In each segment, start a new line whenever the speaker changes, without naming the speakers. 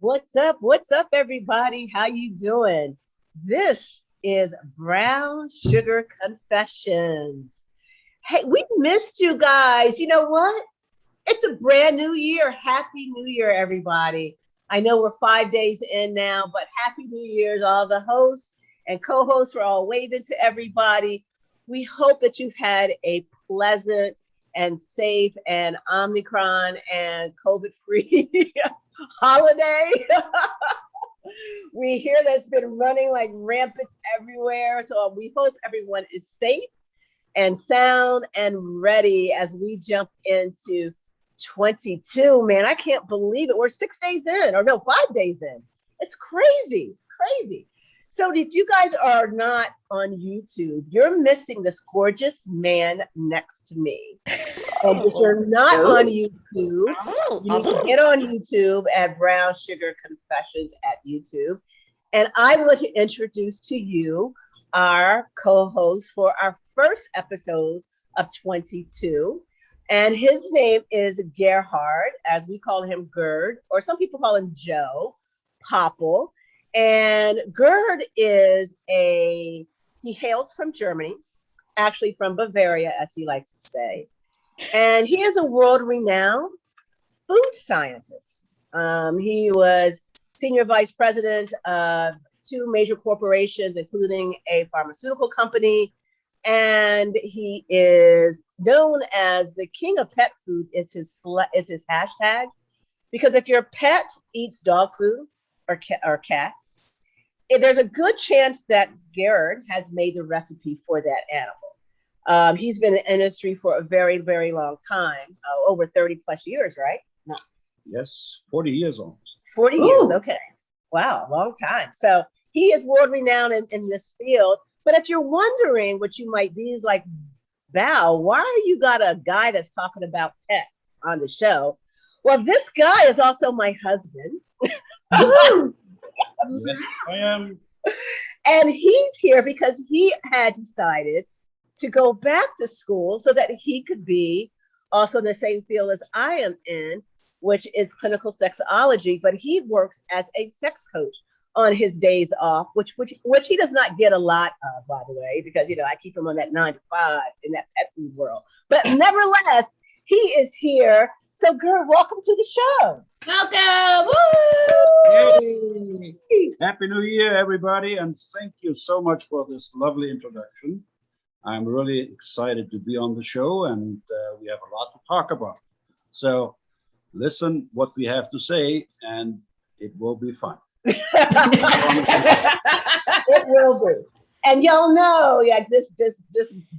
What's up? What's up, everybody? How you doing? This is Brown Sugar Confessions. Hey, we missed you guys. You know what? It's a brand new year. Happy New Year, everybody. I know we're 5 days in now, but Happy New Year to all the hosts and co-hosts. We're all waving to everybody. We hope that you had a pleasant and safe and Omicron and COVID-free holiday. We hear that's been running like rampant everywhere. So we hope everyone is safe and sound and ready as we jump into 22. Man, I can't believe it. We're 6 days in, or no, 5 days in. It's crazy, crazy. So if you guys are not on YouTube, you're missing this gorgeous man next to me. And if you're not on YouTube, you need to get on YouTube at Brown Sugar Confessions at YouTube. And I want to introduce to you our co-host for our first episode of 22. And his name is Gerhard, as we call him Gerd, or some people call him Joe Popple. And Gerd he hails from Germany, actually from Bavaria, as he likes to say. And he is a world-renowned food scientist. He was senior vice president of 2 major corporations, including a pharmaceutical company. And he is known as the king of pet food is his hashtag. Because if your pet eats dog food or cat, there's a good chance that Gerhard has made the recipe for that animal. He's been in the industry for a very, very long time, over 30 plus years, right? No.
Yes, 40 years almost.
40 years, okay. Wow, long time. So he is world renowned in this field. But if you're wondering what you might be, is like, Val, why you got a guy that's talking about pets on the show? Well, this guy is also my husband.
Yes, I am.
And he's here because he had decided to go back to school so that he could be also in the same field as I am in, which is clinical sexology. But he works as a sex coach on his days off, which he does not get a lot of, by the way, because I keep him on that 9 to 5 in that pet food world. But nevertheless, he is here. So, girl, welcome to the show.
Welcome.
Hey. Happy New Year, everybody. And thank you so much for this lovely introduction. I'm really excited to be on the show, and we have a lot to talk about. So listen what we have to say, and it will be fun.
It will be. And y'all know, this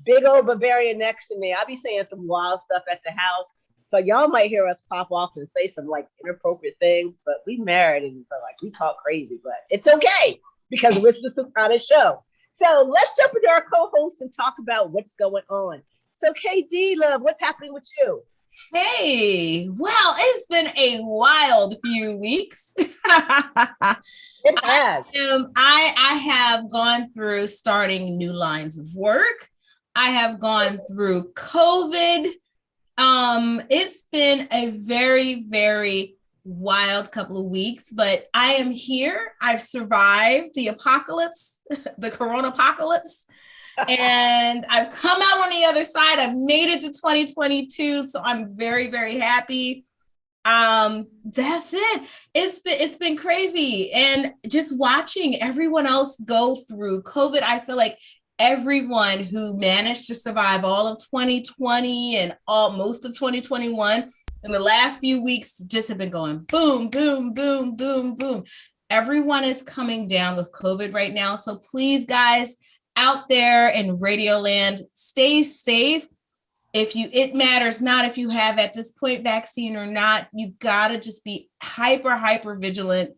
big old Bavarian next to me, I'll be saying some wild stuff at the house. So y'all might hear us pop off and say some like inappropriate things, but we married and so like we talk crazy, but it's okay because this is the kind of show. So let's jump into our co-host and talk about what's going on. So KD, love, what's happening with you?
Hey, well, it's been a wild few weeks.
It has.
I have gone through starting new lines of work. I have gone through COVID. It's been a very, very wild couple of weeks, but I am here. I've survived the apocalypse, the corona apocalypse, and I've come out on the other side. I've made it to 2022, so I'm very, very happy. That's it. It's been crazy, and just watching everyone else go through COVID, I feel like everyone who managed to survive all of 2020 and most of 2021 in the last few weeks just have been going boom, boom, boom, boom, boom. Everyone is coming down with COVID right now. So please, guys out there in Radio Land, stay safe. It matters not if you have at this point vaccine or not. You gotta just be hyper vigilant.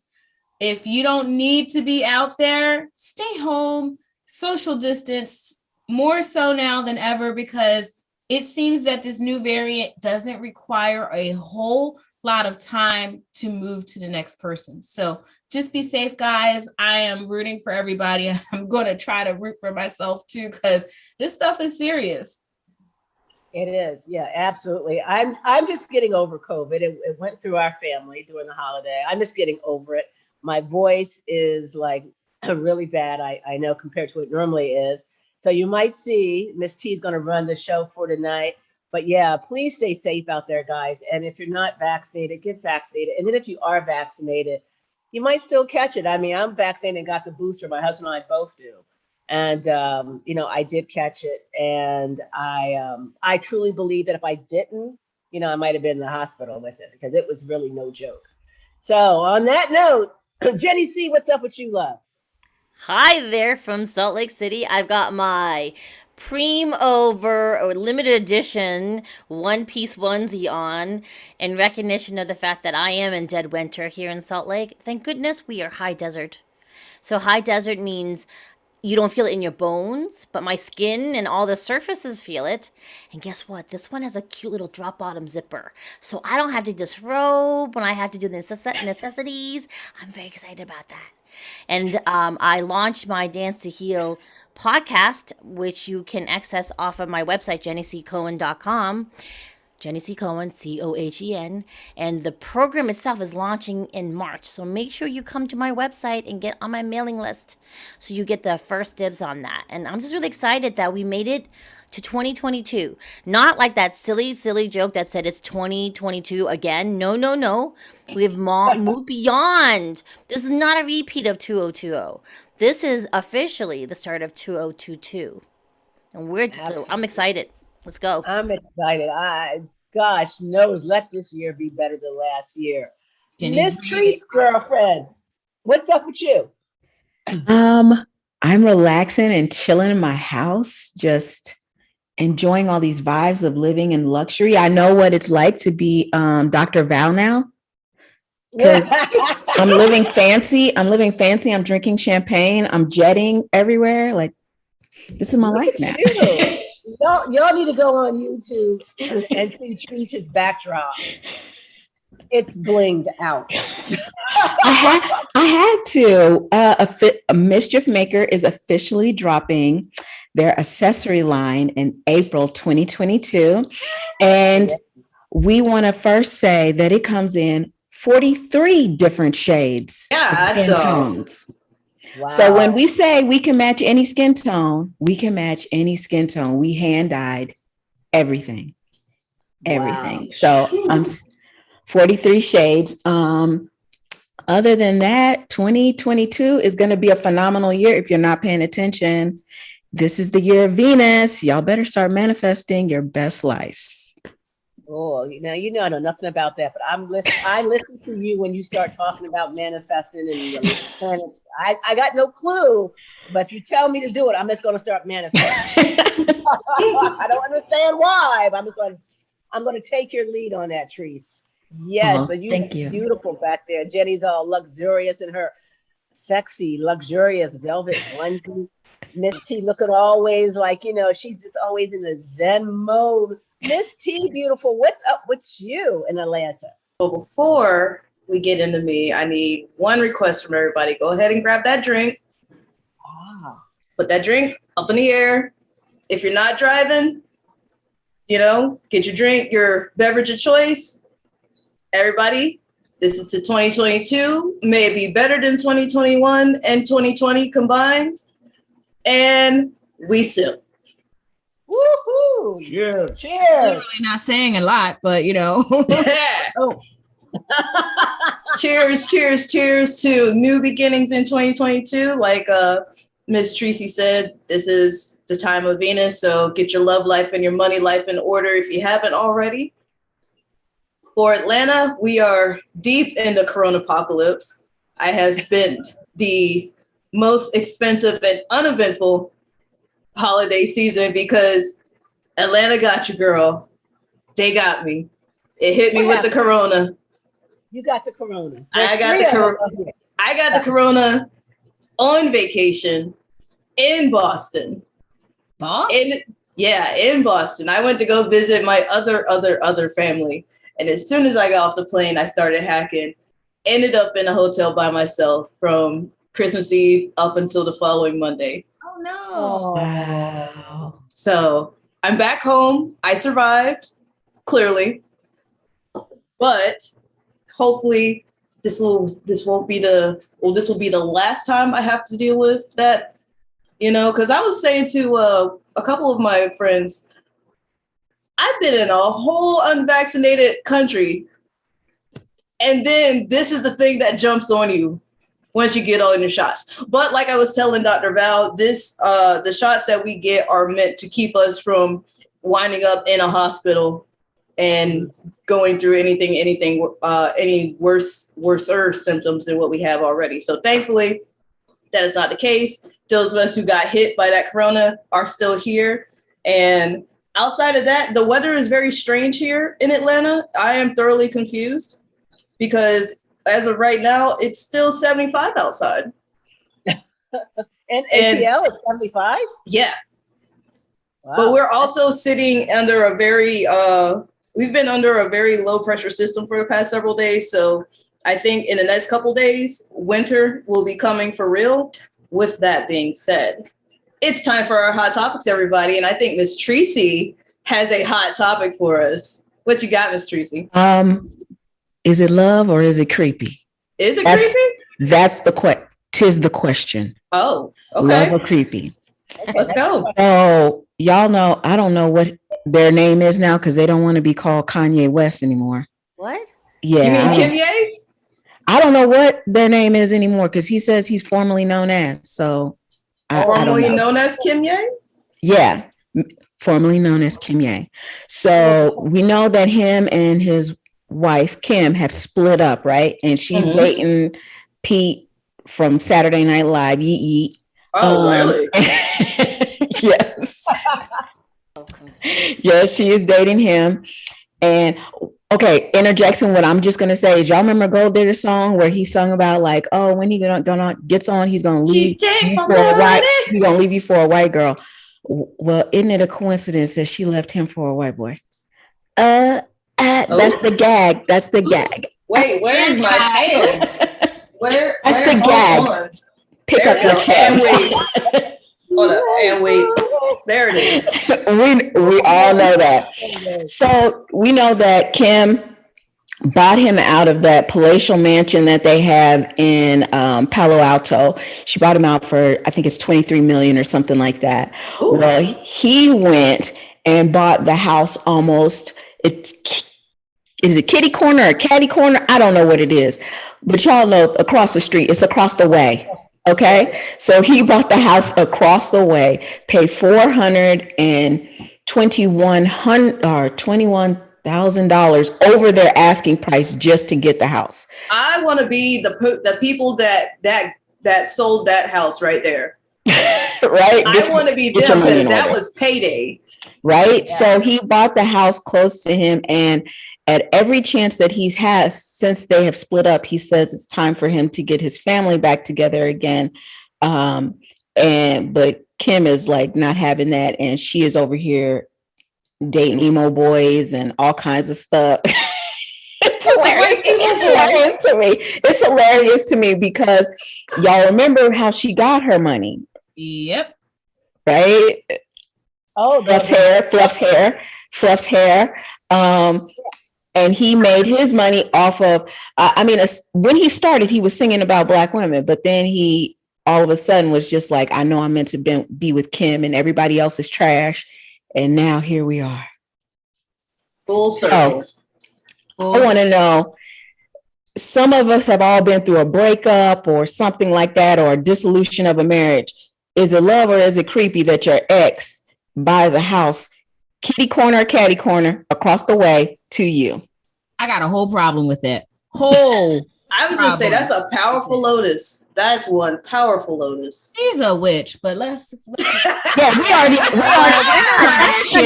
If you don't need to be out there, stay home. Social distance more so now than ever, because it seems that this new variant doesn't require a whole lot of time to move to the next person. So just be safe, guys. I am rooting for everybody. I'm going to try to root for myself too, because this stuff is serious.
It is. Yeah, absolutely. I'm just getting over COVID. It went through our family during the holiday. I'm just getting over it. My voice is like really bad. I know compared to what it normally is. So you might see Miss T is going to run the show for tonight. But yeah, please stay safe out there, guys. And if you're not vaccinated, get vaccinated. And then if you are vaccinated, you might still catch it. I mean, I'm vaccinated and got the booster. My husband and I both do. And I did catch it, and I truly believe that if I didn't, I might have been in the hospital with it because it was really no joke. So on that note, Jenny C, what's up with you, love?
Hi there from Salt Lake City. I've got my Preem Over or limited edition one piece onesie on in recognition of the fact that I am in dead winter here in Salt Lake. Thank goodness we are high desert. So high desert means you don't feel it in your bones, but my skin and all the surfaces feel it. And guess what? This one has a cute little drop bottom zipper. So I don't have to disrobe when I have to do the necessities. I'm very excited about that. And I launched my Dance to Heal podcast, which you can access off of my website, jennyccohen.com. Jenny C. Cohen, Cohen, and the program itself is launching in March. So make sure you come to my website and get on my mailing list so you get the first dibs on that. And I'm just really excited that we made it to 2022. Not like that silly joke that said it's 2022 again. No. We've moved beyond. This is not a repeat of 2020. This is officially the start of 2022. And I'm excited. Let's go.
I'm excited. Gosh knows, let this year be better than last year. Miss Tree's girlfriend, what's up with you?
I'm relaxing and chilling in my house, just enjoying all these vibes of living in luxury. I know what it's like to be Dr. Val now. Because I'm living fancy. I'm drinking champagne. I'm jetting everywhere. Like, this is my life now.
Y'all need to go on YouTube and see Teresa's backdrop. It's blinged out.
I had to. A Mischief Maker is officially dropping their accessory line in April 2022. And we want to first say that it comes in 43 different shades of skin tones. Wow. So when we say we can match any skin tone, we can match any skin tone. We hand dyed everything. Wow. So 43 shades. Other than that, 2022 is going to be a phenomenal year. If you're not paying attention, this is the year of Venus. Y'all better start manifesting your best lives.
Oh, now I know nothing about that, but I listen to you when you start talking about manifesting and your planets. I got no clue, but if you tell me to do it, I'm just going to start manifesting. I don't understand why, but I'm going to take your lead on that, Trees. Yes, but
thank you.
Beautiful back there. Jenny's all luxurious in her sexy, luxurious velvet onesie. Miss T looking always like, she's just always in the Zen mode. Miss T, beautiful. What's up with you in Atlanta?
But before we get into me, I need one request from everybody. Go ahead and grab that drink. Put that drink up in the air. If you're not driving, get your drink, your beverage of choice. Everybody, this is to 2022. May it be better than 2021 and 2020 combined. And we sip.
Woohoo!
Cheers.
Really not saying a lot, but
Oh. Cheers to new beginnings in 2022. Like Miss Tracy said, this is the time of Venus, so get your love life and your money life in order if you haven't already. For Atlanta, we are deep in the corona apocalypse. I have spent the most expensive and uneventful holiday season because Atlanta got you, girl. They got me. It hit me with the corona.
You got the corona.
I got the corona on vacation in Boston. In Boston. I went to go visit my other family. And as soon as I got off the plane, I started hacking. Ended up in a hotel by myself from Christmas Eve up until the following Monday.
Oh no.
Wow.
So I'm back home. I survived, clearly, but hopefully this will be the last time I have to deal with that. Because I was saying to a couple of my friends, I've been in a whole unvaccinated country, and then this is the thing that jumps on you once you get all your shots. But like I was telling Dr. Val, the shots that we get are meant to keep us from winding up in a hospital and going through any worser symptoms than what we have already. So thankfully, that is not the case. Those of us who got hit by that corona are still here. And outside of that, the weather is very strange here in Atlanta. I am thoroughly confused because as of right now, it's still 75 outside.
And ATL is 75?
Yeah.
Wow.
But we're also sitting under we've been under a very low pressure system for the past several days. So I think in the next couple days, winter will be coming for real. With that being said, it's time for our hot topics, everybody. And I think Miss Tracy has a hot topic for us. What you got, Miss Tracy?
Is it love or is it creepy?
Is it creepy?
That's tis the question.
Oh, okay.
Love or creepy?
Let's go.
So y'all know, I don't know what their name is now because they don't want to be called Kanye West anymore.
What?
Yeah.
You mean Kimye?
I don't know what their name is anymore because he says he's formerly known as. So
formerly known as Kimye?
Yeah, formerly known as Kimye. So we know that him and his wife Kim have split up, right? And she's dating Pete from Saturday Night Live. Yeet.
Oh, really?
Yes. Yes, she is dating him. And okay, interjection. What I'm just gonna say is, y'all remember Gold Digger song where he sung about like, oh, when he gets on, he's gonna leave you for a white. He's gonna leave you for a white girl. Well, isn't it a coincidence that she left him for a white boy? That's the gag. That's the gag.
Wait, where's my tail?
That's the gag. Pick up your chair.
And wait. Hold up. And wait. There it is.
We all know that. So we know that Kim bought him out of that palatial mansion that they have in Palo Alto. She bought him out for, I think it's 23 million or something like that. Ooh. Well, he went and bought the house almost, is it kitty corner or catty corner? I don't know what it is, but y'all know across the street, it's across the way. Okay. So he bought the house across the way, paid $21,000 over their asking price just to get the house.
I want to be the people that sold that house right there.
Right.
I want to be them because that was payday.
Right. Yeah. So he bought the house close to him, and at every chance that he has since they have split up, he says it's time for him to get his family back together again. But Kim is like not having that, and she is over here dating emo boys and all kinds of stuff. It's hilarious. It's hilarious to me because y'all remember how she got her money.
Yep.
Right?
Oh,
Fluff's hair. And he made his money off of, when he started, he was singing about Black women, but then he all of a sudden was just like, I know I'm meant to be with Kim and everybody else is trash. And now here we are.
Full circle.
I want to know, some of us have all been through a breakup or something like that, or a dissolution of a marriage. Is it love or is it creepy that your ex buys a house, kitty corner, catty corner, across the way to you?
I got a whole problem with that.
I would just say that's a powerful Lotus. That's one powerful Lotus.
She's a witch, but let's
yeah, we already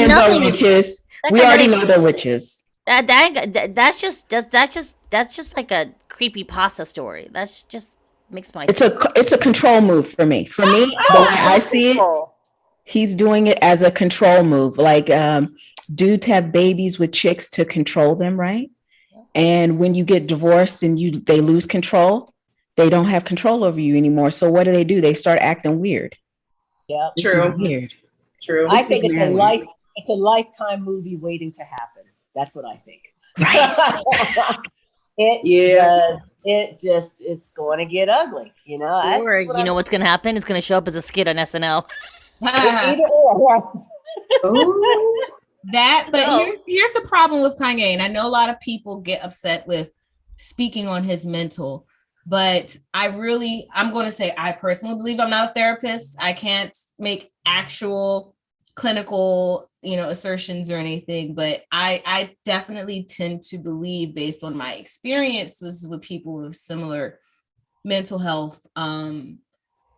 know witches. We already know the witches.
That's just like a creepy pasta story. That's just makes my
it's a control move for me. The way I see it, he's doing it as a control move. Like dudes have babies with chicks to control them, right? And when you get divorced and they lose control, they don't have control over you anymore. So what do? They start acting weird.
Yeah,
true.
Weird.
True.
I think it's It's a Lifetime movie waiting to happen. That's what I think.
Right.
It's going to get ugly. You know, that's
Or
what
you know what's gonna happen? It's gonna show up as a skit on SNL.
either or.
Ooh.
That, but
No.
here's the problem with Kanye, and I know a lot of people get upset with speaking on his mental, but I'm going to say I personally believe, I'm not a therapist. I can't make actual clinical, assertions or anything, but I definitely tend to believe, based on my experiences with people with similar mental health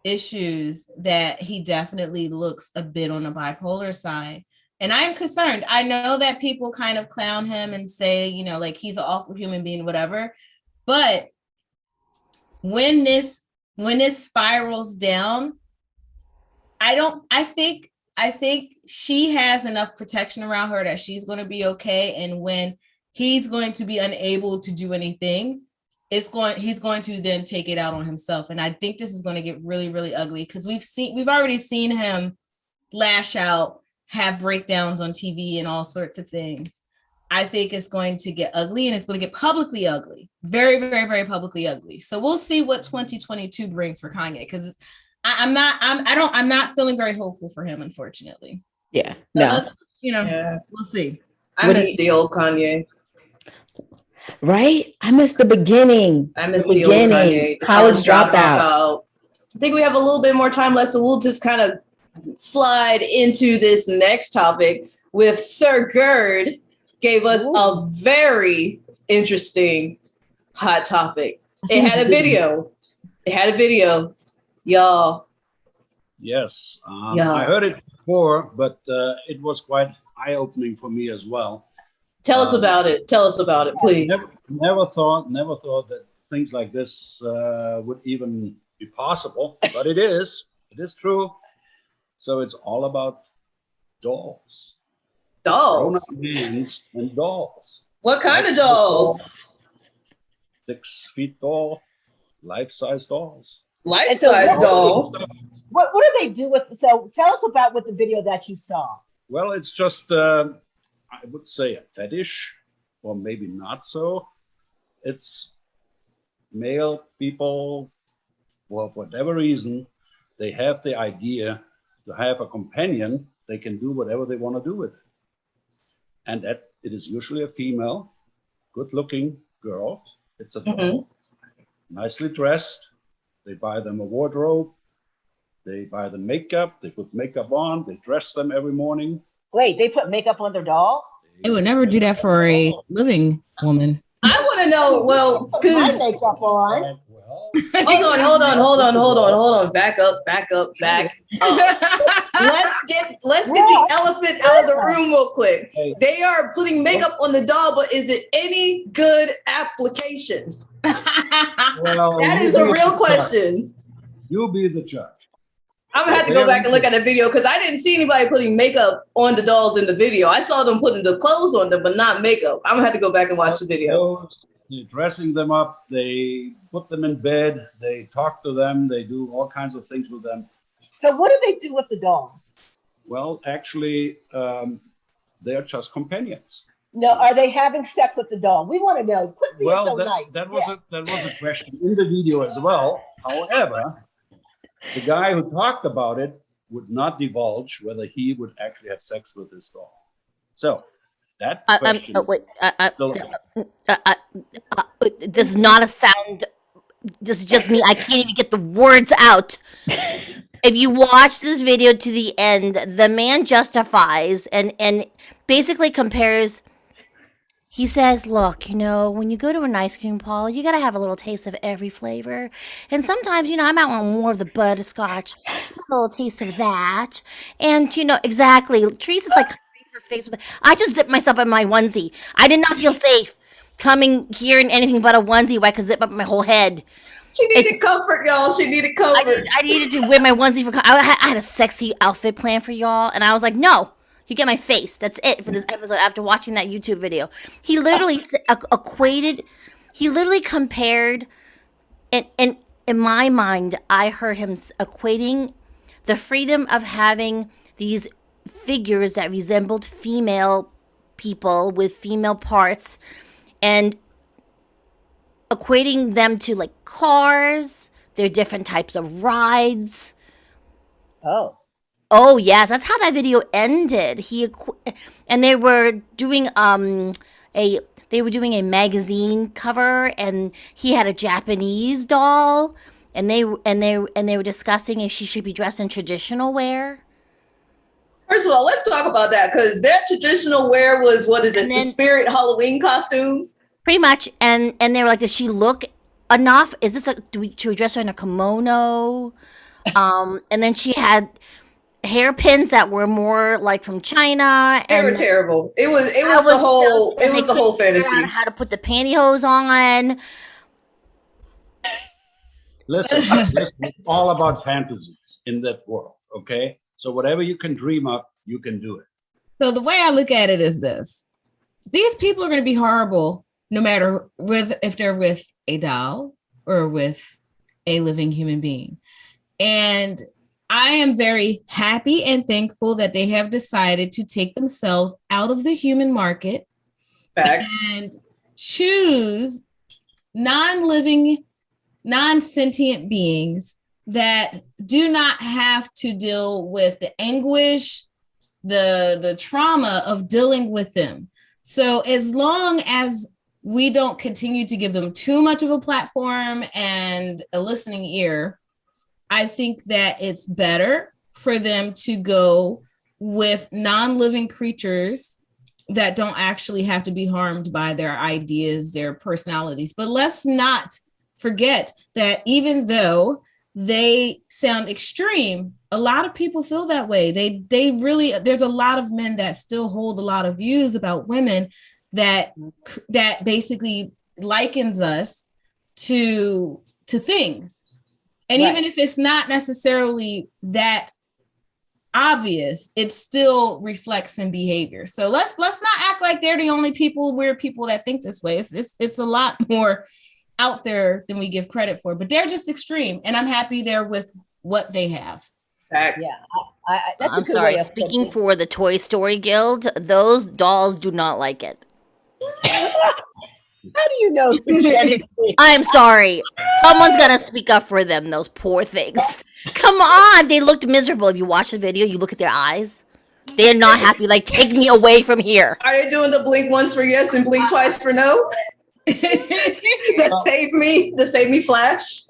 issues, that he definitely looks a bit on the bipolar side. And I'm concerned. I know that people kind of clown him and say, like he's an awful human being, whatever. But when this spirals down, I think she has enough protection around her that she's going to be okay. And when he's going to be unable to do anything, he's going to then take it out on himself. And I think this is going to get really, really ugly, because we've already seen him lash out, have breakdowns on TV and all sorts of things. I think it's going to get ugly, and it's going to get publicly ugly, very, very, very publicly ugly. So we'll see what 2022 brings for Kanye, because I'm not feeling very hopeful for him, unfortunately.
Yeah, no.
We'll see.
I miss the old Kanye.
Right? I miss the beginning.
I miss the old Kanye. The
College dropout.
I think we have a little bit more time left, so we'll just kind of slide into this next topic with Sir Gerd gave us a very interesting hot topic. It had a video. Y'all.
Yes, I heard it before, but it was quite eye-opening for me as well.
Tell us about it. Tell us about it, please.
Never thought that things like this would even be possible, but it is. It is true. So it's all about dolls.
Dolls?
Grown-up hands and dolls.
What kind of dolls?
6 feet tall, life-size dolls.
Life-size doll?
What do they do with? So tell us about what the video that you saw.
Well, it's just, I would say, a fetish, or maybe not so. It's male people, for whatever reason, they have the idea to have a companion. They can do whatever they want to do with it. And that it is usually a female, good-looking girl. It's a doll, nicely dressed. They buy them a wardrobe. They buy them makeup. They put makeup on. They dress them every morning.
Wait, they put makeup on their doll?
They would never do that for a living woman.
I want to know, well, because
makeup on.
hold on. Back up. Let's get the elephant out of the room real quick. They are putting makeup on the doll, but is it any good application?
Well,
that is a real question.
You'll be the judge.
I'm gonna have to go back and look at the video, because I didn't see anybody putting makeup on the dolls in the video. I saw them putting the clothes on them, but not makeup. I'm gonna have to go back and watch the video.
They're dressing them up. They put them in bed. They talk to them. They do all kinds of things with them.
So what do they do with the dolls?
Well, actually, they're just companions.
No, are they having sex with the doll? We want to know. Quit being so nice.
That was a question in the video as well. However, the guy who talked about it would not divulge whether he would actually have sex with his doll. So that question.
This is not a sound. This is just me. I can't even get the words out. If you watch this video to the end, the man justifies and basically compares. He says, look, when you go to an ice cream parlor, you got to have a little taste of every flavor. And sometimes, I might want more of the butterscotch, a little taste of that. And, exactly. Teresa's like covering her face with it. I just dipped myself in my onesie. I did not feel safe coming here in anything but a onesie where I could zip up my whole head.
She needed comfort, y'all. She needed comfort.
I needed to wear my onesie for I had a sexy outfit plan for y'all. And I was like, no. You get my face. That's it for this episode after watching that YouTube video. He literally compared, and in my mind, I heard him equating the freedom of having these figures that resembled female people with female parts and equating them to like cars. There are different types of rides.
Oh.
Oh yes, that's how that video ended. And they were doing a magazine cover, and he had a Japanese doll, and they were discussing if she should be dressed in traditional wear.
First of all, let's talk about that, because that traditional wear was, what is it, the Spirit Halloween costumes?
Pretty much, and they were like, does she look enough? Is this should we dress her in a kimono? And then she had hairpins that were more like from China.
They were terrible. It was the whole fantasy.
How to put the pantyhose on.
Listen, it's all about fantasies in that world, okay? So whatever you can dream up, you can do it.
So the way I look at it is this. These people are going to be horrible no matter if they're with a doll or with a living human being. And I am very happy and thankful that they have decided to take themselves out of the human market.
Facts.
And choose non-living, non-sentient beings that do not have to deal with the anguish, the trauma of dealing with them. So as long as we don't continue to give them too much of a platform and a listening ear, I think that it's better for them to go with non-living creatures that don't actually have to be harmed by their ideas, their personalities. But let's not forget that even though they sound extreme, a lot of people feel that way. They really, there's a lot of men that still hold a lot of views about women that basically likens us to things. And right. Even if it's not necessarily that obvious, it still reflects in behavior. So let's not act like they're the only weird people that think this way. It's a lot more out there than we give credit for, but they're just extreme, and I'm happy they're with what they have.
Facts.
Yeah, that's
I'm sorry. Speaking for the Toy Story Guild, those dolls do not like it.
How do you know?
I'm sorry. Someone's gonna speak up for them. Those poor things. Come on, they looked miserable. If you watch the video, you look at their eyes. They're not happy. Like, take me away from here.
Are they doing the blink once for yes and blink twice for no? The save me flash.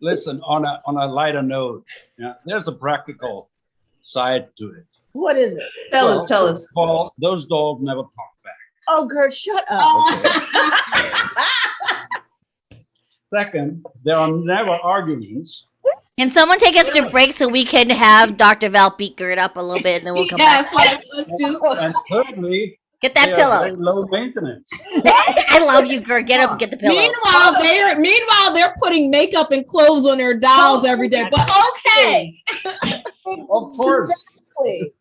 Listen, on a lighter note, there's a practical side to it.
What is it?
Tell us.
Those dolls never talk back.
Oh, Gert, shut up.
Second, there are never arguments.
Can someone take us to break so we can have Dr. Val beat Gert up a little bit, and then we'll come back?
Let's do so.
And thirdly,
get that pillow.
Very low maintenance.
I love you, Gert. Get up and get the pillow.
Meanwhile, they're putting makeup and clothes on their dolls every day. But okay.
Of course.
Exactly.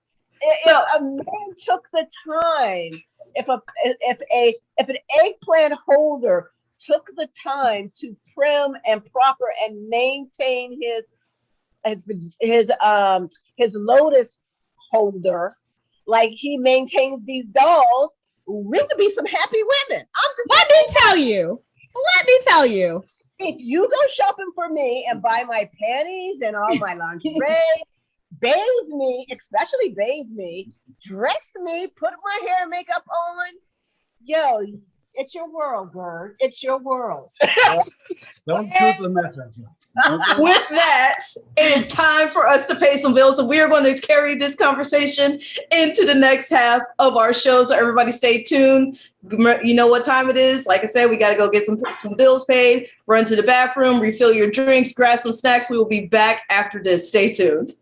If a man took the time, if an eggplant holder took the time to prim and proper and maintain his lotus holder like he maintains these dolls, we could be some happy women.
Let me tell you.
If you go shopping for me and buy my panties and all my lingerie, bathe me, especially bathe me, dress me, put my hair and makeup on, yo, it's your world, Gert. It's your world.
Don't shoot the messenger.
With that, it is time for us to pay some bills. So we are going to carry this conversation into the next half of our show. So everybody stay tuned. You know what time it is. Like I said, we got to go get some bills paid, run to the bathroom, refill your drinks, grab some snacks. We will be back after this. Stay tuned.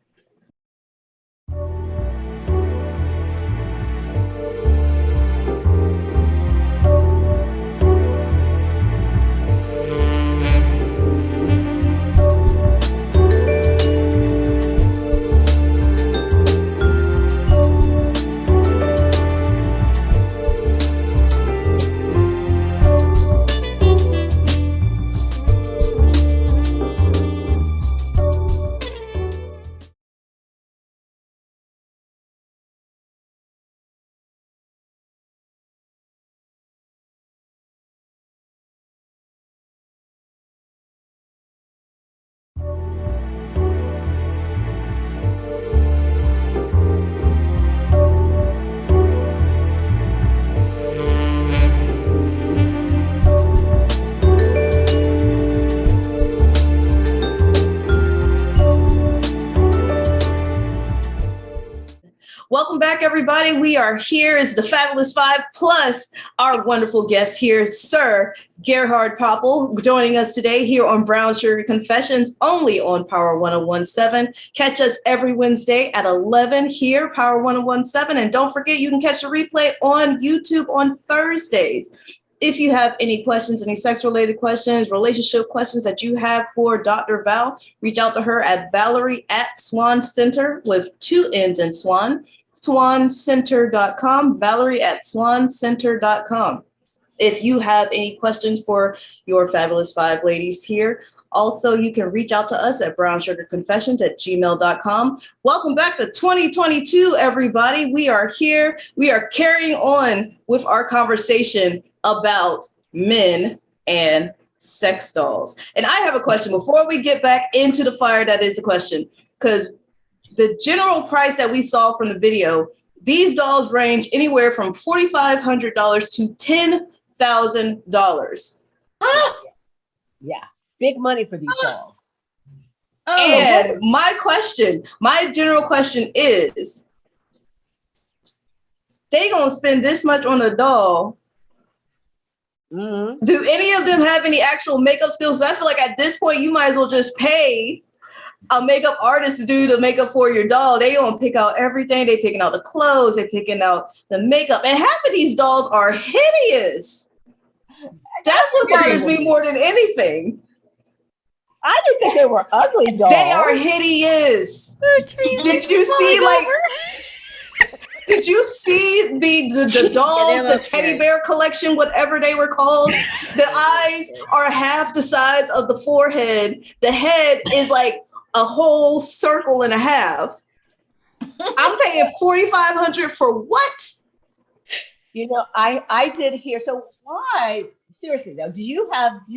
everybody. We are here as the Fabulous Five, plus our wonderful guest here, Sir Gerhard Popple, joining us today here on Brown Sugar Confessions, only on Power 1017. Catch us every Wednesday at 11 here, Power 1017. And don't forget, you can catch the replay on YouTube on Thursdays. If you have any questions, any sex-related questions, relationship questions that you have for Dr. Val, reach out to her at Valerie@Swan Center with 2 N's in Swan, swancenter.com, Valerie@swancenter.com. If you have any questions for your Fabulous Five ladies here, also you can reach out to us at brownsugarconfessions@gmail.com. Welcome back to 2022, everybody. We are here. We are carrying on with our conversation about men and sex dolls. And I have a question before we get back into the fire. That is a question, because the general price that we saw from the video, these dolls range anywhere from $4,500 to $10,000.
Yeah, big money for these dolls.
And my general question is, they gonna spend this much on a doll? Mm-hmm. Do any of them have any actual makeup skills? I feel like at this point, you might as well just pay a makeup artist to do the makeup for your doll. They gonna pick out everything. They picking out the clothes. They picking out the makeup. And half of these dolls are hideous. That's what bothers me more than anything.
I didn't think they were ugly dolls.
They are hideous. Did you see Did you see the dolls, the teddy bear collection, whatever they were called? The eyes are half the size of the forehead. The head is like a whole circle and a half. I'm paying $4,500 for what?
You know, I did hear. So why? Seriously though, do you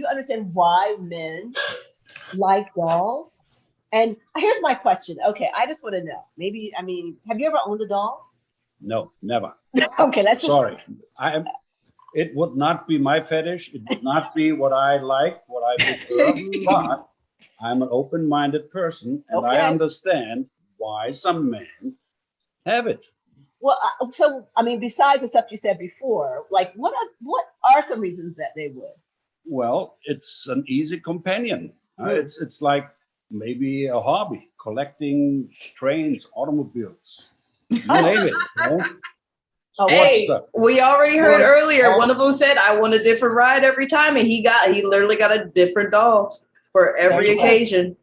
understand why men like dolls? And here's my question. Okay, I just want to know. Have you ever owned a doll?
No, never.
Okay, that's
sorry. It would not be my fetish. It would not be what I like, what I prefer. But I'm an open-minded person, and I understand why some men have it.
Well, besides the stuff you said before, like what are some reasons that they would?
Well, it's an easy companion. It's like maybe a hobby, collecting trains, automobiles. You name it.
Hey, we already heard earlier. One of them said, "I want a different ride every time," and he literally got a different doll for every occasion.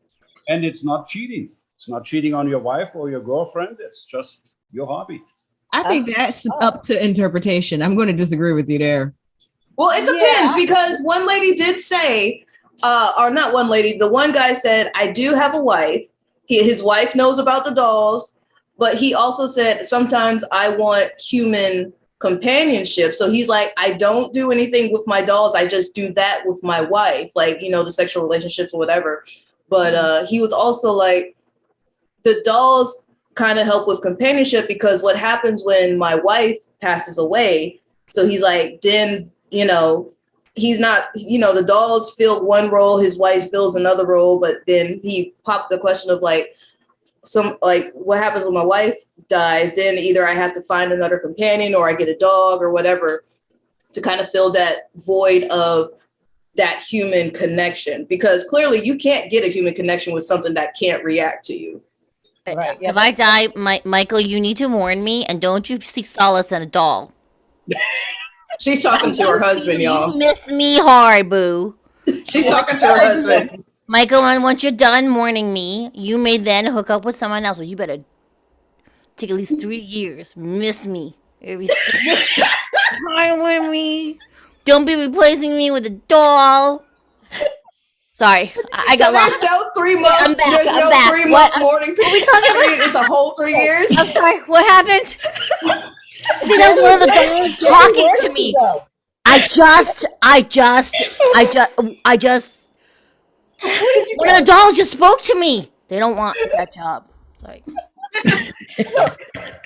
And it's not cheating. It's not cheating on your wife or your girlfriend. It's just your hobby.
I think that's up to interpretation. I'm going to disagree with you there.
Well, it depends, because one lady did say, or not one lady, the one guy said, "I do have a wife. His wife knows about the dolls. But he also said, sometimes I want human companionship." So he's like, "I don't do anything with my dolls. I just do that with my wife, like, the sexual relationships or whatever." But he was also like, the dolls kind of help with companionship, because what happens when my wife passes away? So he's like, then, he's not, the dolls fill one role, his wife fills another role. But then he popped the question of what happens when my wife dies? Then either I have to find another companion or I get a dog or whatever to kind of fill that void of that human connection, because clearly you can't get a human connection with something that can't react to you.
Right. If I die, Michael, you need to warn me, and don't you seek solace in a doll.
She's talking to her husband, y'all.
You miss me hard, boo.
She's talking to her husband.
Michael, and once you're done mourning me, you may then hook up with someone else. Well, you better take at least 3 years. Miss me every single time with me. Don't be replacing me with a doll. Sorry, I got lost.
There's no 3 months.
I'm back.
There's no 3 month mourning period.
What are we talking about?
It's a whole 3 years.
I'm sorry. What happened? I think that was one of the dolls talking to me. I just. One of the dolls just spoke to me. They don't want that job. Sorry.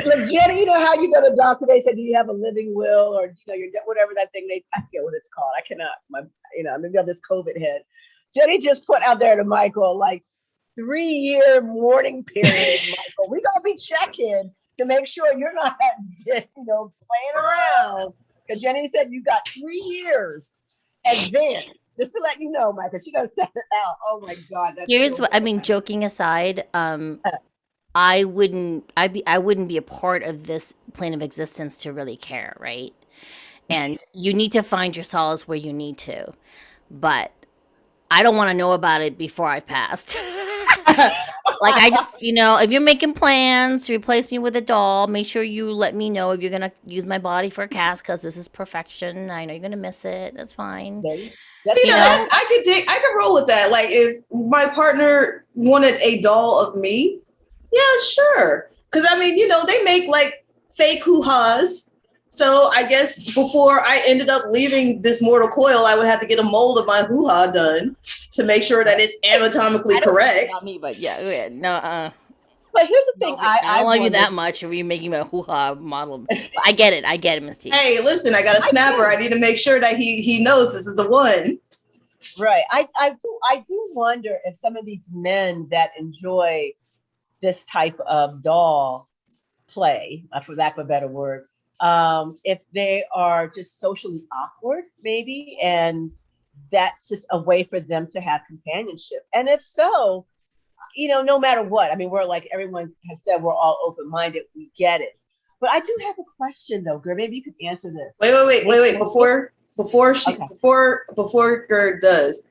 Look, Jenny, how you go to the doctor? They said, "Do you have a living will?" Or your whatever that thing I forget what it's called. I cannot. Maybe on this COVID head. Jenny just put out there to Michael 3-year mourning period. Michael, we gonna be checking to make sure you're not, playing around. Because Jenny said you got 3 years advance. Just to let you know, Micah, she does set it out. Oh my God.
Here's what I mean. Joking aside, I wouldn't be a part of this plane of existence to really care, right? And you need to find your solace where you need to, but I don't want to know about it before I've passed. Like I just, if you're making plans to replace me with a doll, make sure you let me know if you're gonna use my body for a cast, because this is perfection. I know you're gonna miss it. That's fine.
I could roll with that. Like if my partner wanted a doll of me, yeah, sure. Because they make like fake hoo-has. So I guess before I ended up leaving this mortal coil, I would have to get a mold of my hoo-ha done to make sure that it's anatomically correct.
Not me, but no.
But here's the thing,
I don't love you that much if you're making a hoo-ha model. I get it, Miss T.
Hey, listen, I got a snapper. I need to make sure that he knows this is the one.
Right. I do wonder if some of these men that enjoy this type of doll play, for lack of a better word, if they are just socially awkward, maybe, and that's just a way for them to have companionship. And if so, no matter what, we're like everyone has said, we're all open-minded, we get it. But I do have a question though, Gerd, maybe you could answer this.
Wait. Before Gerd does,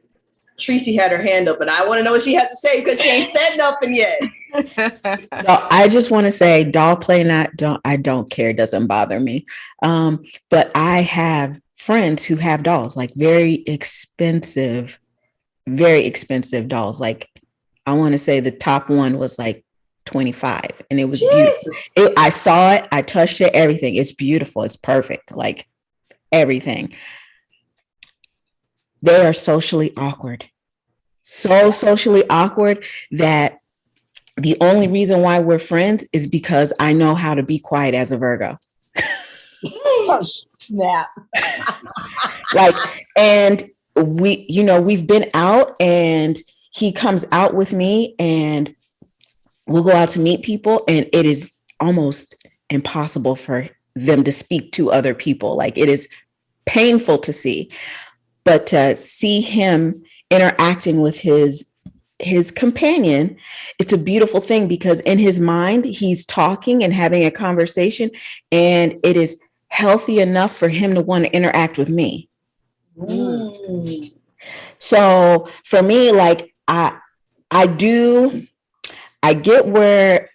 Tracy had her hand up, and I want to know what she has to say because she ain't said nothing yet.
So I just want to say, doll play, I don't care. It doesn't bother me. But I have friends who have dolls, like very expensive dolls. Like I want to say the top one was like 25, and it was beautiful. I saw it, I touched it, everything. It's beautiful. It's perfect. Like everything. They are socially awkward. So socially awkward that the only reason why we're friends is because I know how to be quiet as a Virgo.
Snap.
And we've been out, and he comes out with me, and we'll go out to meet people, and it is almost impossible for them to speak to other people. Like it is painful to see, but to see him interacting with his companion, it's a beautiful thing, because in his mind, he's talking and having a conversation, and it is healthy enough for him to want to interact with me. Mm. So for me, like I get where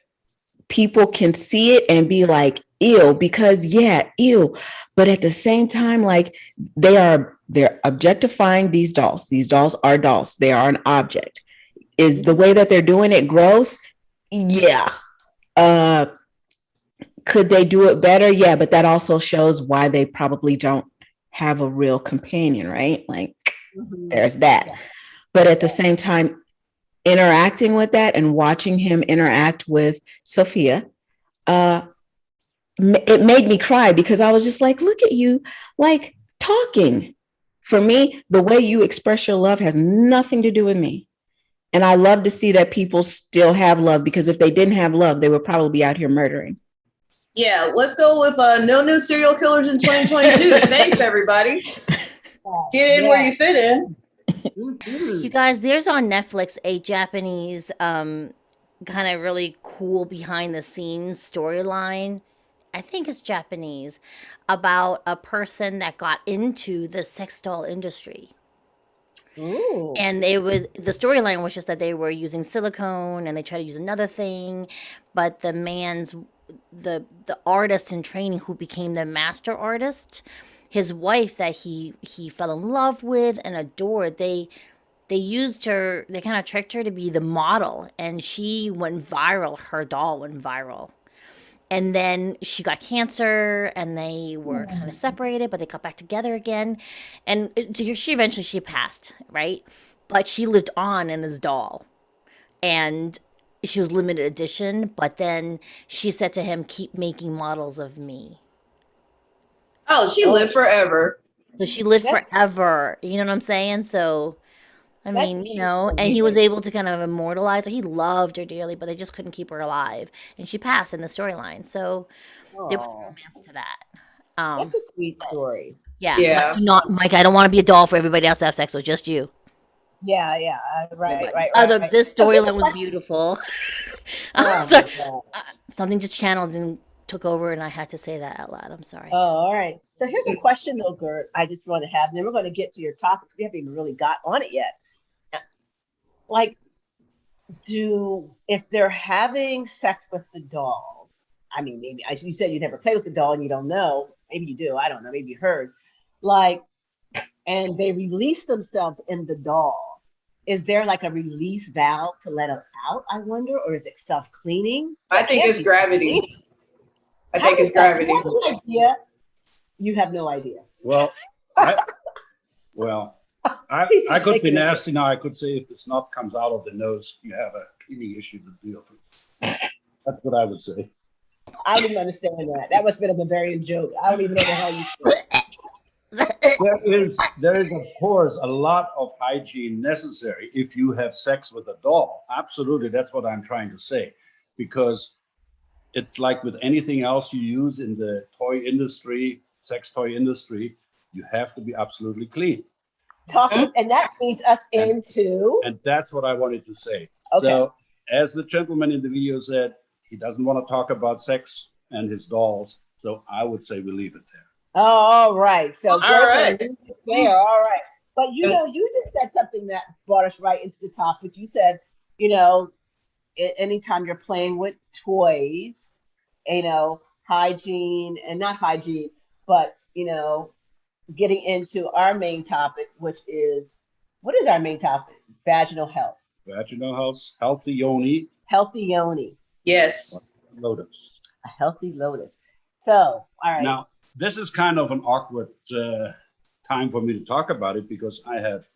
people can see it and be like, ew, because ew. But at the same time, like they're objectifying these dolls. These dolls are dolls. They are an object. Is the way that they're doing it gross? Yeah. Could they do it better? Yeah, but that also shows why they probably don't have a real companion, right? Like there's that. Yeah. But at the same time, interacting with that and watching him interact with Sophia, it made me cry, because I was just like, look at you, like talking. For me, the way you express your love has nothing to do with me. And I love to see that people still have love, because if they didn't have love, they would probably be out here murdering.
Yeah, let's go with no new serial killers in 2022. Thanks, everybody. Get in where you fit in.
You guys, there's on Netflix a Japanese kind of really cool behind the scenes storyline. I think it's Japanese, about a person that got into the sex doll industry. Ooh. And the storyline was just that they were using silicone, and they tried to use another thing, but the artist in training who became the master artist, his wife that he fell in love with and adored, they used her, they kind of tricked her to be the model, and she went viral. Her doll went viral. And then she got cancer, and they were kind of separated, but they got back together again. And she eventually passed, right? But she lived on in this doll. And she was limited edition, but then she said to him, keep making models of me.
Oh, she lived forever.
So she lived forever. You know what I'm saying? So I
That's
mean,
cute.
and he was able to kind of immortalize her. He loved her dearly, but they just couldn't keep her alive. And she passed in the storyline. So there was
Oh,
romance to that.
that's a sweet story.
Yeah.
Yeah.
Do not, Mike, I don't want to be a doll for everybody else to have sex with, just you.
Yeah, yeah. Right, right,
Other,
right.
this
So here's a
storyline was
question.
beautiful.
Oh,
Sorry.
my God.
Something just channeled and took over, and I had to say that out loud. I'm sorry.
Oh, all right. So here's a question, though, Gert. I just want to have, and then we're going to get to your topics. We haven't even really got on it yet. Like, if they're having sex with the dolls, I mean, maybe as you said, you never play with the doll and you don't know. Maybe you do. I don't know. Maybe you heard. Like, and they release themselves in the doll. Is there like a release valve to let them out? I wonder, or is it self-cleaning?
I think it's gravity. I think it's gravity.
You have no idea. You have no idea.
Well, I could be nasty now. I could say if the snot comes out of the nose, you have a cleaning issue to deal with. That's what I would say.
I didn't understand that. That must have been a Bavarian joke. I don't even know the hell you said.
There is, of course, a lot of hygiene necessary if you have sex with a doll. Absolutely, that's what I'm trying to say. Because it's like with anything else you use in the toy industry, sex toy industry, you have to be absolutely clean.
And that leads us into.
And that's what I wanted to say.
Okay.
So, as the gentleman in the video said, he doesn't want to talk about sex and his dolls. So I would say we leave it there.
Oh, all right. So
All right.
there. All right. But you just said something that brought us right into the topic. You said, anytime you're playing with toys, hygiene and not hygiene, but getting into our main topic, which is, what is our main topic? Vaginal health.
Vaginal health, healthy yoni.
Healthy yoni.
Yes.
Lotus.
A healthy lotus. So, all right.
Now, this is kind of an awkward time for me to talk about it because I have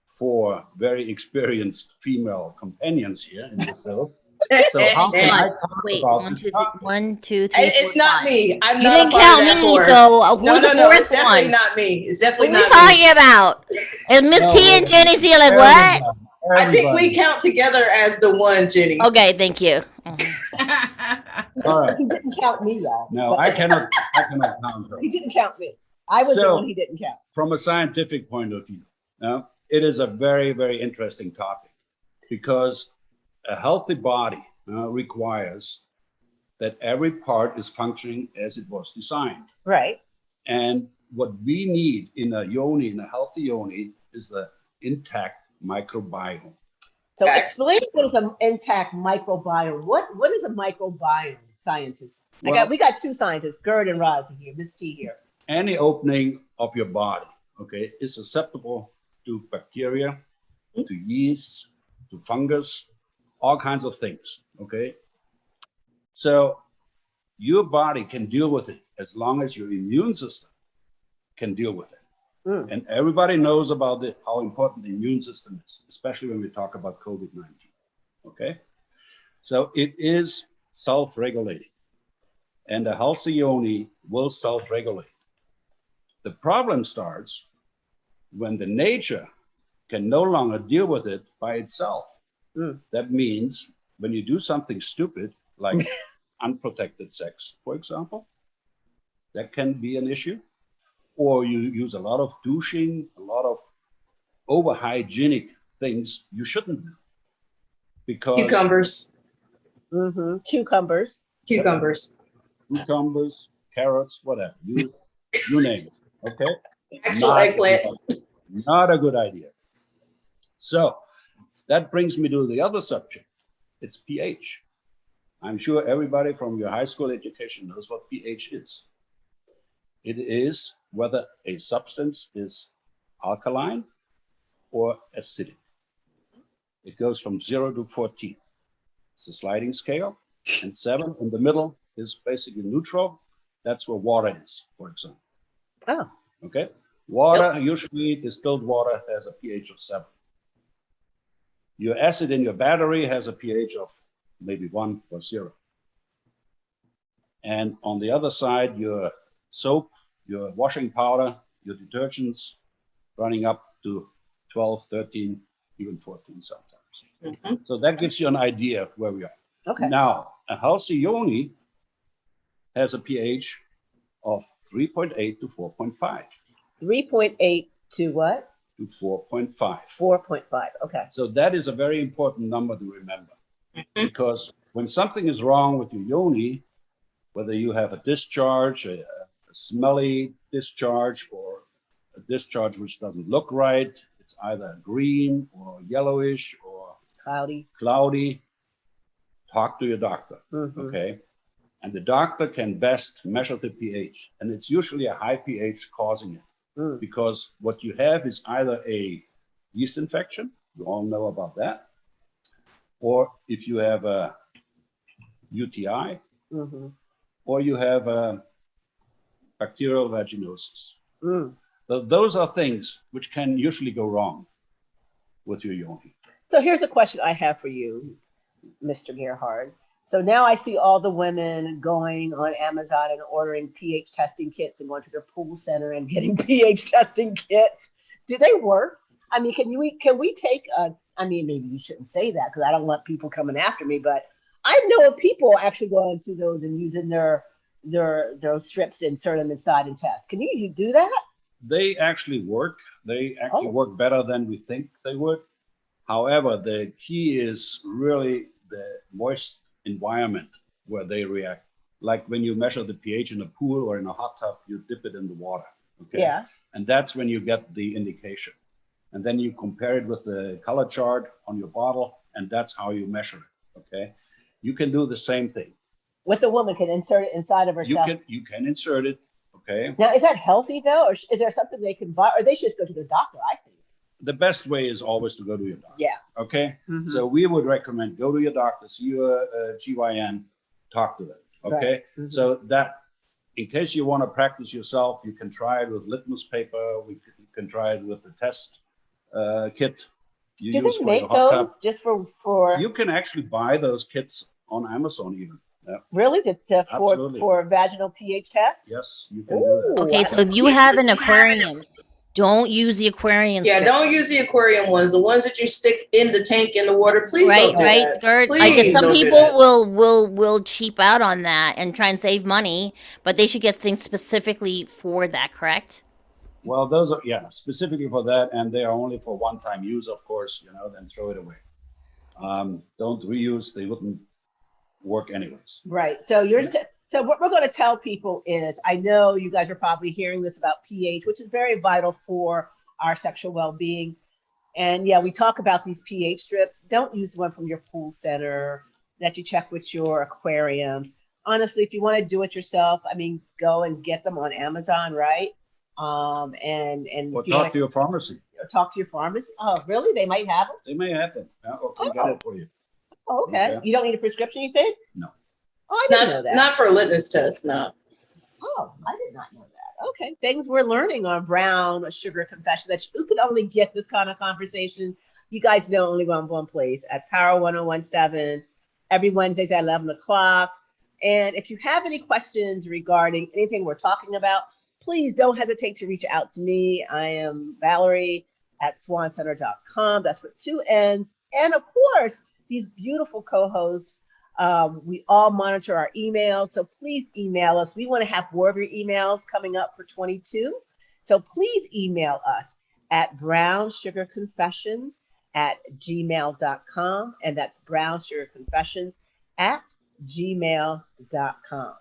4 very experienced female companions here in the field. So how can I talk about
1, 2, 3,
this topic?
1, 2, 3, 4,
It's not
5.
me. I'm
You
not
didn't
a part
count
of that
me,
4.
so who's the
No,
fourth
it's definitely
one?
not me. It's definitely
What are
not
you
me.
talking about? Is Miss
No,
T and Jenny C like what?
I think we count together as the one, Jenny.
Okay, thank you.
All right.
He didn't count me, y'all.
No, I cannot count her.
He didn't count me. I was the
So-
one he didn't count.
From a scientific point of view, it is a very, very interesting topic because a healthy body requires that every part is functioning as it was designed.
Right.
And what we need in a yoni, in a healthy yoni, is the intact microbiome.
So
Yes.
explain what is an intact microbiome. What is a microbiome, scientist?
Well-
We got 2 scientists, Gerd and Rosie here, Miss T here.
Any opening of your body, okay, is susceptible to bacteria, to yeast, to fungus, all kinds of things, okay? So your body can deal with it as long as your immune system can deal with it. And everybody knows about how important the immune system is, especially when we talk about COVID-19, okay? So it is self-regulating, and a healthy yoni will self-regulate. The problem starts when the nature can no longer deal with it by itself. That means when you do something stupid, like unprotected sex, for example, that can be an issue. Or you use a lot of douching, a lot of over-hygienic things you shouldn't do. Because
Cucumbers.
Cucumbers.
cucumbers, carrots, whatever, you name it, okay?
Actual eggplants.
Not a good idea. So that brings me to the other subject. It's pH. I'm sure everybody from your high school education knows what pH is. It is whether a substance is alkaline or acidic. It goes from 0 to 14. It's a sliding scale, and 7 in the middle is basically neutral. That's where water is, for example.
Oh.
Okay. Water, usually distilled water, has a pH of 7. Your acid in your battery has a pH of maybe 1 or 0. And on the other side, your soap, your washing powder, your detergents running up to 12, 13, even 14 sometimes.
Mhm.
So that gives you an idea of where we are.
Okay.
Now, a healthy yoni has a pH of 3.8 to 4.5.
3.8 to what?
To 4.5.
4.5. Okay.
So that is a very important number to remember, because when something is wrong with your yoni, whether you have a discharge, a smelly discharge, or a discharge which doesn't look right, it's either green or yellowish or cloudy, talk to your doctor, okay? And the doctor can best measure the pH, and it's usually a high pH causing it, because what you have is either a yeast infection, you all know about that, or if you have a UTI, or you have a bacterial vaginosis. So those are things which can usually go wrong with your yoni.
So here's a question I have for you, Mr. Gerhard. So now I see all the women going on Amazon and ordering pH testing kits and going to their pool center and getting pH testing kits. Do they work? I mean, can we take I mean, maybe you shouldn't say that because I don't want people coming after me, but I know of people actually going to those and using those strips and insert them inside and test. Can you do that?
They actually work. They actually work better than we think they would. However, the key is really the moist environment where they react. Like when you measure the pH in a pool or in a hot tub, you dip it in the water. Okay.
Yeah.
And that's when you get the indication. And then you compare it with the color chart on your bottle, and that's how you measure it. Okay. You can do the same thing.
With the woman can insert it inside of herself.
You can insert it. Okay.
Now, is that healthy though, or is there something they can buy, or they should just go to their doctor? I think
the best way is always to go to your doctor.
Yeah.
Okay. So we would recommend go to your doctor, see your GYN, talk to them. Okay.
Right.
So that, in case you want to practice yourself, you can try it with litmus paper. You can try it with the test kit.
Do they make those just for?
You can actually buy those kits on Amazon even. Yeah.
Really, for vaginal pH test?
Yes, you can do that.
Okay, so if you have an aquarium, don't use the aquarium.
Yeah,
strip.
don't use the aquarium ones. The ones that you stick in the tank in the water. Please don't do that.
Gert.
Please
Some
don't do
people
that.
will cheap out on that and try and save money, but they should get things specifically for that. Correct?
Well, those are specifically for that, and they are only for one-time use, of course. Then throw it away. Don't reuse; they wouldn't work anyways.
Right. So so what we're going to tell people is, I know you guys are probably hearing this about pH, which is very vital for our sexual well-being. And yeah, we talk about these pH strips. Don't use one from your pool center that you check with your aquarium. Honestly, if you want to do it yourself, I mean, go and get them on Amazon, right? And
or talk to your pharmacy.
Or talk to your pharmacy. Oh, really? They might have them?
They may have them. Or can get it for you.
Oh, okay. You don't need a prescription, you said?
No.
Oh, I didn't know that.
Not for a litmus test, no.
Oh, I did not know that. Okay. Things we're learning on Brown Sugar Confession, that you could only get this kind of conversation. You guys know only go on one place at Power 1017 every Wednesdays at 11 o'clock. And if you have any questions regarding anything we're talking about, please don't hesitate to reach out to me. I am Valerie at swancenter.com. That's with 2 N's. And of course, these beautiful co-hosts, we all monitor our emails. So please email us. We want to have more of your emails coming up for 22. So please email us at brownsugarconfessions@gmail.com. And that's brownsugarconfessions@gmail.com.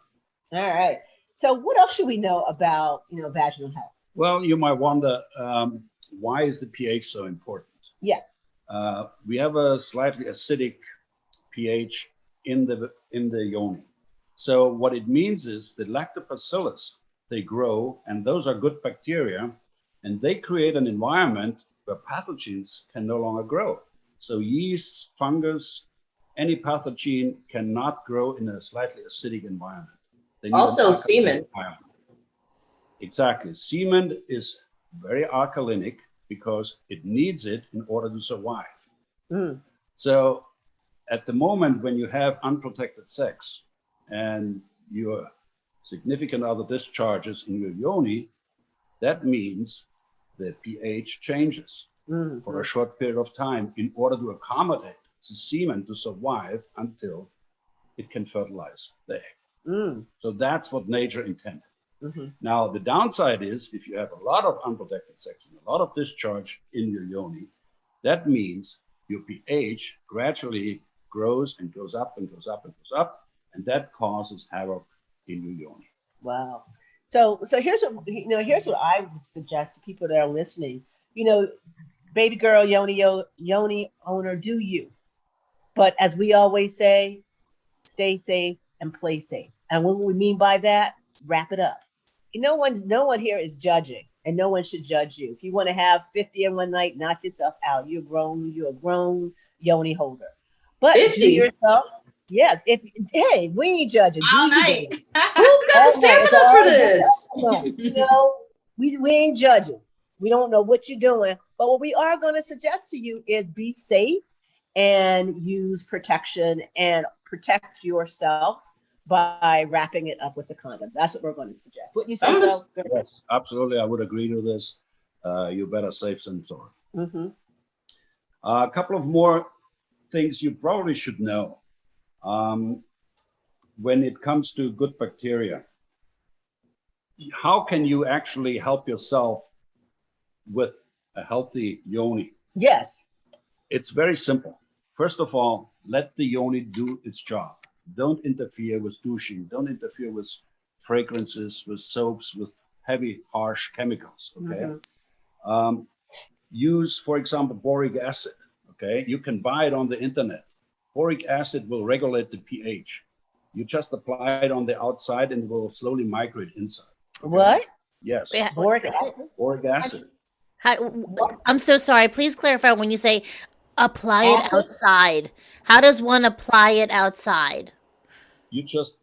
All right. So what else should we know about, vaginal health?
Well, you might wonder, why is the pH so important?
Yeah.
We have a slightly acidic pH in the yoni. So what it means is the lactobacillus, they grow, and those are good bacteria, and they create an environment where pathogens can no longer grow. So yeast, fungus, any pathogen cannot grow in a slightly acidic environment.
Also semen.
Exactly. Semen is very alkalinic because it needs it in order to survive. So at the moment when you have unprotected sex and your significant other discharges in your yoni, that means the pH changes. for a short period of time in order to accommodate the semen to survive until it can fertilize the egg. So that's what nature intended. Now, the downside is if you have a lot of unprotected sex and a lot of discharge in your yoni, that means your pH gradually grows and goes up and goes up and goes up, and that causes havoc in your yoni.
Wow. So here's what I would suggest to people that are listening. Baby girl, yoni owner, do you? But as we always say, stay safe and play safe. And what we mean by that, wrap it up. No one here is judging, and no one should judge you. If you want to have 50 in one night, knock yourself out. You're a grown yoni holder. But
50?
do yourself, yes. Hey, we ain't judging.
All night.
Who's got the stamina for this?
We ain't judging. We don't know what you're doing, but what we are going to suggest to you is be safe and use protection and protect yourself by wrapping it up with the condoms. That's what we're going to suggest. Wouldn't you say so?
Yes, absolutely. I would agree to this. You're better safe than sorry. A couple of more things you probably should know. When it comes to good bacteria, how can you actually help yourself with a healthy yoni?
Yes.
It's very simple. First of all, let the yoni do its job. Don't interfere with douching. Don't interfere with fragrances, with soaps, with heavy, harsh chemicals. Okay. Use, for example, boric acid. Okay. You can buy it on the internet. Boric acid will regulate the pH. You just apply it on the outside and it will slowly migrate inside. Okay?
What?
Yes.
Wait,
Boric acid?
Boric acid.
I'm so sorry. Please clarify when you say apply it
Acid?
outside. How does one apply it outside?
You just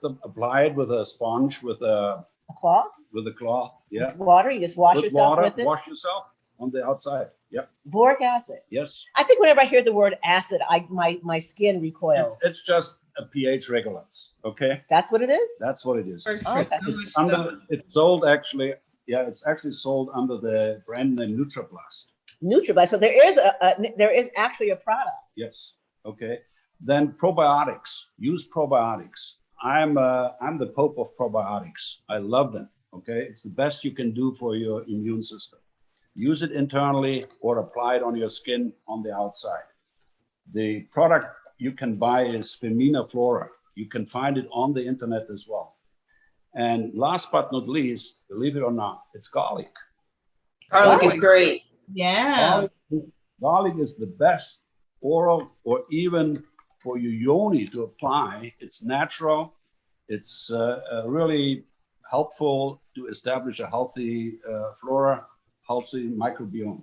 apply it with a sponge, with a
cloth?
Yeah.
With water? You just wash
With
yourself
water,
with it?
wash yourself on the outside. Yep.
Boric acid.
Yes.
I think whenever I hear the word acid, my skin recoils.
It's just a pH regulance. Okay.
That's what it is?
That's what it is.
Works
Oh,
for
okay.
so much
It's
stuff.
it's sold actually. Yeah, it's actually sold under the brand name Nutrablast.
Nutribite. So there is actually a product.
Yes. Okay. Then probiotics. Use probiotics. I'm the Pope of probiotics. I love them. Okay. It's the best you can do for your immune system. Use it internally or apply it on your skin on the outside. The product you can buy is Femina Flora. You can find it on the internet as well. And last but not least, believe it or not, it's garlic.
Garlic is great.
Yeah.
Garlic is the best oral or even for your yoni to apply. It's natural. It's really helpful to establish a healthy flora, healthy microbiome.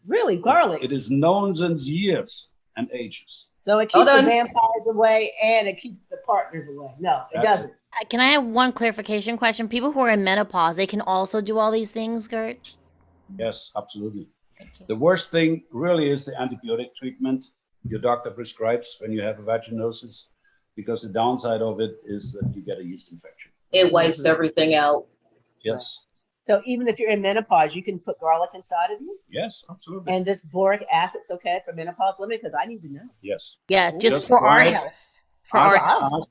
Really? Garlic?
It is known since years and ages.
So it keeps the vampires away and it keeps the partners away. No, it doesn't.
Can I have one clarification question? People who are in menopause, they can also do all these things, Gert?
Yes, absolutely.
Thank you.
The worst thing really is the antibiotic treatment your doctor prescribes when you have a vaginosis, because the downside of it is that you get a yeast infection.
It wipes everything out.
Yes.
So even if you're in menopause, you can put garlic inside of you?
Yes, absolutely.
And this boric acid's okay for menopause women? Because I need to know.
Yes.
Yeah, just
Just
for our
try it.
health. For our health.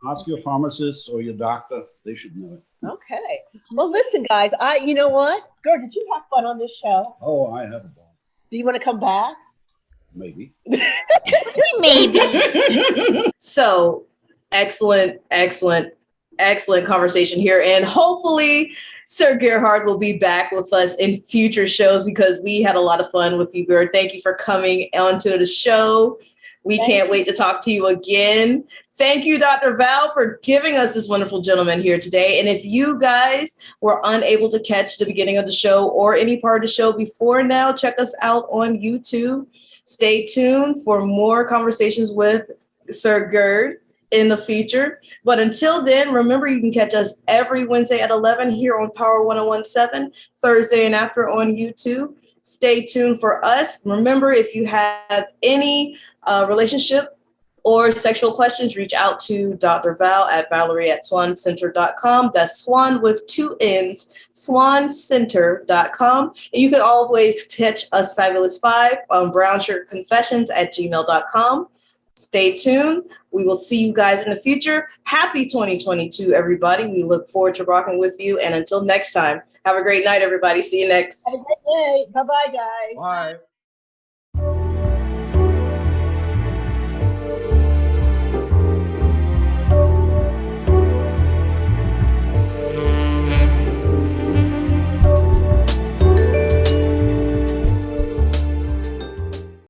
Ask your pharmacist or your doctor. They should know it.
Okay. Well, listen, guys. You know what? Girl, did you have fun on this show?
Oh, I have a ball.
Do you want to come back?
Maybe.
Maybe.
So excellent conversation here. And hopefully Sir Gerhard will be back with us in future shows because we had a lot of fun with you, Gerd. Thank you for coming onto the show. We can't wait to talk to you again. Thank you, Dr. Val, for giving us this wonderful gentleman here today. And if you guys were unable to catch the beginning of the show or any part of the show before now, check us out on YouTube. Stay tuned for more conversations with Sir Gerd in the future. But until then, remember you can catch us every Wednesday at 11 here on Power 1017, Thursday and after on YouTube. Stay tuned for us. Remember, if you have any relationship or sexual questions, reach out to Dr. Val at Valerie@swancenter.com. That's Swan with 2 N's, swancenter.com. And you can always catch us Fabulous 5 on brownsugarconfessions@gmail.com. Stay tuned. We will see you guys in the future. Happy 2022, everybody. We look forward to rocking with you. And until next time, have a great night, everybody. See you next.
Have a great day. Bye-bye, guys.
Bye.